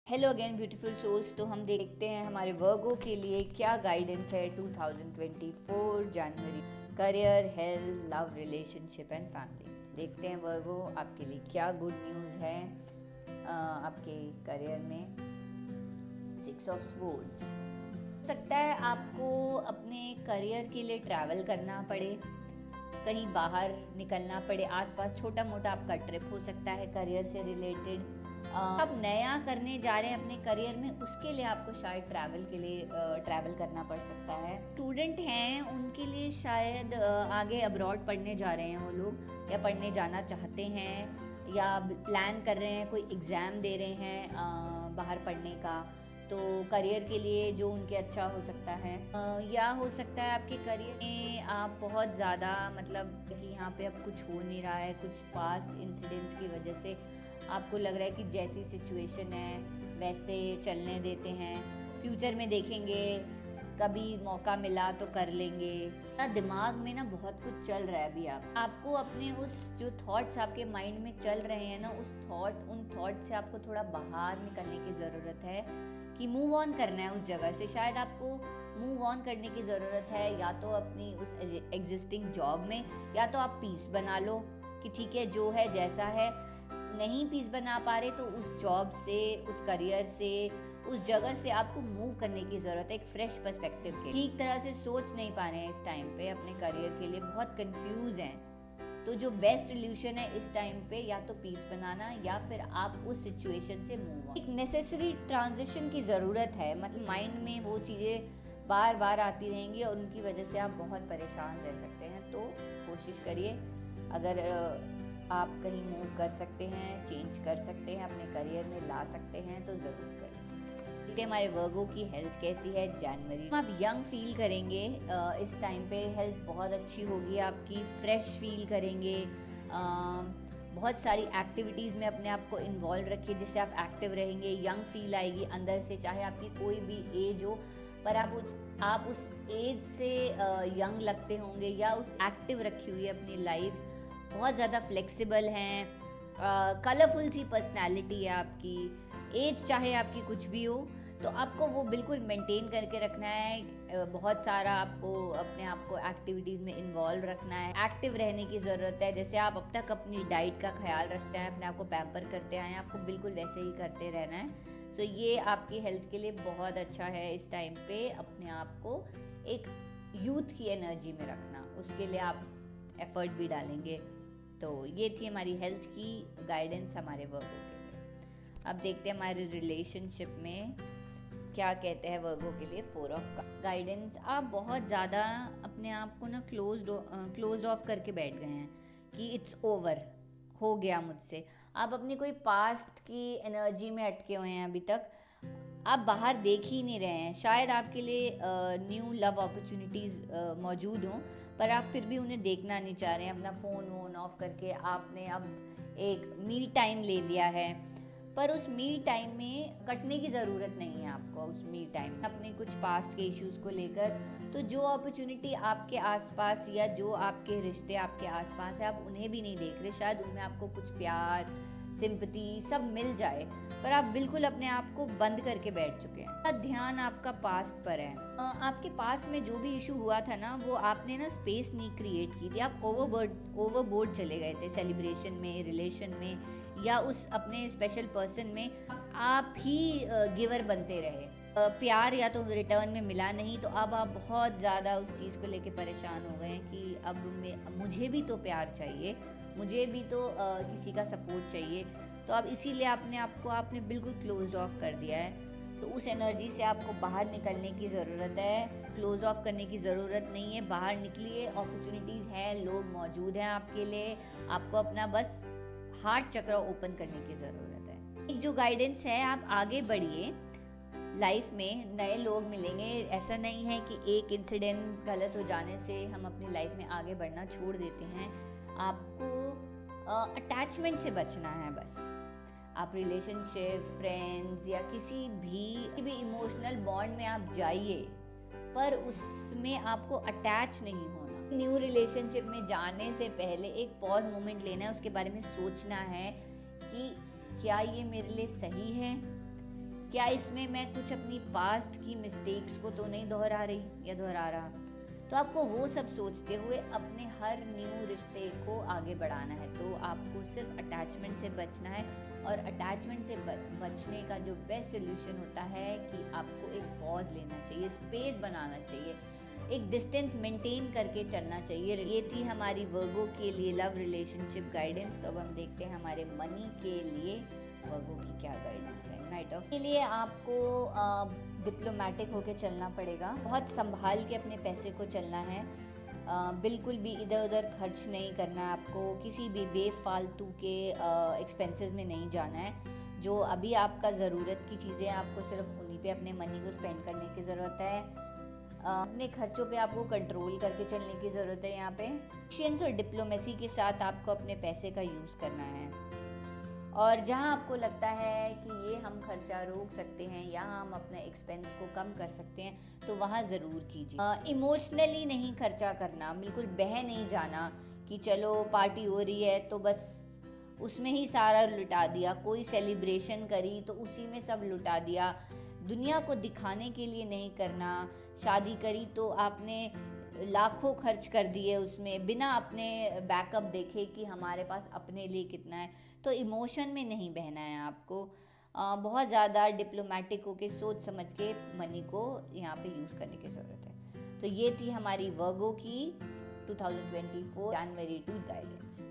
Hello again beautiful souls. तो हम देखते हैं हमारे वर्गो के लिए क्या गाइडेंस है 2024 जनवरी। Career, health, love, relationship and family. देखते हैं वर्गो आपके लिए क्या गुड न्यूज़ है आपके करियर में। 6 ऑफ स्वॉर्ड्स। हो सकता है आपको अपने करियर के लिए ट्रैवल करना पड़े, कहीं बाहर निकलना पड़े, आसपास छोटा मोटा आपका ट्रिप हो सकता है करियर से रिलेटेड। आप नया करने जा रहे हैं अपने करियर में, उसके लिए आपको शायद ट्रैवल के लिए ट्रैवल करना पड़ सकता है। स्टूडेंट हैं उनके लिए शायद आगे अब्रॉड पढ़ने जा रहे हैं वो लोग, या पढ़ने जाना चाहते हैं, या प्लान कर रहे हैं, कोई एग्ज़ाम दे रहे हैं बाहर पढ़ने का, तो करियर के लिए जो उनके अच्छा हो सकता है। या हो सकता है आपके करियर में आप बहुत ज़्यादा मतलब कि यहाँ पे अब कुछ हो नहीं रहा है, कुछ पास्ट इंसिडेंट्स की वजह से आपको लग रहा है कि जैसी सिचुएशन है वैसे चलने देते हैं, फ्यूचर में देखेंगे, कभी मौका मिला तो कर लेंगे। दिमाग में ना बहुत कुछ चल रहा है अभी। आपको अपने उस जो थॉट्स आपके माइंड में चल रहे हैं ना, उन थॉट से आपको थोड़ा बाहर निकलने की ज़रूरत है, कि मूव ऑन करना है उस जगह से। शायद आपको मूव ऑन करने की ज़रूरत है, या तो अपनी उस एग्जिस्टिंग जॉब में, या तो आप पीस बना लो कि ठीक है जो है जैसा है। नहीं पीस बना पा रहे तो उस जॉब से, उस करियर से, उस जगह से आपको मूव करने की ज़रूरत है, एक फ्रेश पर्सपेक्टिव के। ठीक तरह से सोच नहीं पा रहे हैं इस टाइम पे अपने करियर के लिए, बहुत कंफ्यूज हैं। तो जो बेस्ट सोल्यूशन है इस टाइम पे, या तो पीस बनाना, या फिर आप उस सिचुएशन से मूव ऑन। एक नेसेसरी ट्रांजिशन की ज़रूरत है, मतलब माइंड में वो चीज़ें बार बार आती रहेंगी और उनकी वजह से आप बहुत परेशान रह सकते हैं। तो कोशिश करिए, अगर आप कहीं मूव कर सकते हैं, चेंज कर सकते हैं, अपने करियर में ला सकते हैं तो ज़रूर करें। देखते हैं हमारे वर्गो की हेल्थ कैसी है जनवरी। आप यंग फील करेंगे इस टाइम पे, हेल्थ बहुत अच्छी होगी आपकी, फ्रेश फील करेंगे। बहुत सारी एक्टिविटीज़ में अपने आप को इन्वॉल्व रखिए जिससे आप एक्टिव रहेंगे, यंग फील आएगी अंदर से, चाहे आपकी कोई भी एज हो, पर आप उस एज से यंग लगते होंगे, या उस एक्टिव रखी हुई है अपनी लाइफ, बहुत ज़्यादा फ्लेक्सिबल हैं, कलरफुल सी पर्सनैलिटी है आपकी। एज चाहे आपकी कुछ भी हो तो आपको वो बिल्कुल मेंटेन करके रखना है। बहुत सारा आपको अपने आप को एक्टिविटीज़ में इन्वॉल्व रखना है, एक्टिव रहने की ज़रूरत है। जैसे आप अब तक अपनी डाइट का ख्याल रखते हैं, अपने आप को पैम्पर करते आए हैं, आपको बिल्कुल वैसे ही करते रहना है। सो ये आपकी हेल्थ के लिए बहुत अच्छा है इस टाइम पे, अपने आप को एक यूथ की एनर्जी में रखना, उसके लिए आप एफर्ट भी डालेंगे। तो ये थी हमारी हेल्थ की गाइडेंस हमारे वर्गों के लिए। अब देखते हैं हमारे रिलेशनशिप में क्या कहते हैं वर्गों के लिए। 4 ऑफ गाइडेंस। आप बहुत ज़्यादा अपने आप को ना क्लोज ऑफ करके बैठ गए हैं कि इट्स ओवर, हो गया मुझसे। आप अपनी कोई पास्ट की एनर्जी में अटके हुए हैं अभी तक, आप बाहर देख ही नहीं रहे हैं। शायद आपके लिए न्यू लव अपॉर्चुनिटीज़ मौजूद हों, पर आप फिर भी उन्हें देखना नहीं चाह रहे हैं। अपना फ़ोन ऑफ करके आपने अब एक मी टाइम ले लिया है, पर उस मी टाइम में कटने की ज़रूरत नहीं है आपको। उस मी टाइम अपने कुछ पास्ट के इश्यूज़ को लेकर, तो जो अपॉर्चुनिटी आपके आसपास, या जो आपके रिश्ते आपके आसपास है, आप उन्हें भी नहीं देख रहे। शायद उनमें आपको कुछ प्यार, सिंपैथी सब मिल जाए, पर आप बिल्कुल अपने आप को बंद करके बैठ चुके हैं। ध्यान आपका पास्ट पर है। आपके पास में जो भी इशू हुआ था ना, वो आपने ना स्पेस नहीं क्रिएट की थी। आप ओवरबोर्ड चले गए थे सेलिब्रेशन में, रिलेशन में, या उस अपने स्पेशल पर्सन में आप ही गिवर बनते रहे। प्यार या तो रिटर्न में मिला नहीं, तो अब आप बहुत ज़्यादा उस चीज़ को लेके परेशान हो गए हैं कि अब मुझे भी तो प्यार चाहिए, मुझे भी तो किसी का सपोर्ट चाहिए। तो अब इसीलिए आपने बिल्कुल क्लोज ऑफ कर दिया है। तो उस एनर्जी से आपको बाहर निकलने की ज़रूरत है। क्लोज ऑफ करने की ज़रूरत नहीं है, बाहर निकलिए, अपॉर्चुनिटीज़ हैं, लोग मौजूद हैं आपके लिए। आपको अपना बस हार्ट चक्र ओपन करने की ज़रूरत है। एक जो गाइडेंस है, आप आगे बढ़िए, लाइफ में नए लोग मिलेंगे। ऐसा नहीं है कि एक इंसिडेंट गलत हो जाने से हम अपनी लाइफ में आगे बढ़ना छोड़ देते हैं। आपको अटैचमेंट से बचना है बस। आप रिलेशनशिप, फ्रेंड्स, या किसी भी इमोशनल बॉन्ड में आप जाइए, पर उसमें आपको अटैच नहीं होना। न्यू रिलेशनशिप में जाने से पहले एक पॉज मोमेंट लेना है, उसके बारे में सोचना है कि क्या ये मेरे लिए सही है, क्या इसमें मैं कुछ अपनी पास्ट की मिस्टेक्स को तो नहीं दोहरा रही या दोहरा रहा। तो आपको वो सब सोचते हुए अपने हर न्यू रिश्ते को आगे बढ़ाना है। तो आपको सिर्फ अटैचमेंट से बचना है, और अटैचमेंट से बचने का जो बेस्ट सोल्यूशन होता है कि आपको एक पॉज लेना चाहिए, स्पेस बनाना चाहिए, एक डिस्टेंस मेंटेन करके चलना चाहिए। ये थी हमारी वर्गो के लिए लव रिलेशनशिप गाइडेंस। तो अब हम देखते हैं हमारे मनी के लिए वर्गो की क्या गाइडेंस है। नाइट ऑफ के लिए आपको डिप्लोमेटिक होके चलना पड़ेगा, बहुत संभाल के अपने पैसे को चलना है, बिल्कुल भी इधर उधर खर्च नहीं करना है आपको, किसी भी बेफालतू के एक्सपेंसेस में नहीं जाना है। जो अभी आपका ज़रूरत की चीज़ें, आपको सिर्फ उन्हीं पे अपने मनी को स्पेंड करने की ज़रूरत है। अपने खर्चों पे आपको कंट्रोल करके चलने की ज़रूरत है। यहाँ पे पेशेंस और डिप्लोमेसी के साथ आपको अपने पैसे का यूज़ करना है, और जहाँ आपको लगता है कि ये हम खर्चा रोक सकते हैं, यहाँ हम अपने एक्सपेंस को कम कर सकते हैं, तो वहाँ ज़रूर कीजिए। इमोशनली नहीं खर्चा करना, बिल्कुल बह नहीं जाना कि चलो पार्टी हो रही है तो बस उसमें ही सारा लुटा दिया, कोई सेलिब्रेशन करी तो उसी में सब लुटा दिया। दुनिया को दिखाने के लिए नहीं करना। शादी करी तो आपने लाखों खर्च कर दिए उसमें, बिना अपने बैकअप देखे कि हमारे पास अपने लिए कितना है। तो इमोशन में नहीं बहना है आपको, बहुत ज़्यादा डिप्लोमेटिक होके सोच समझ के मनी को यहाँ पे यूज़ करने की ज़रूरत है। तो ये थी हमारी वर्गो की 2024 जनवरी टू गाइडेंस।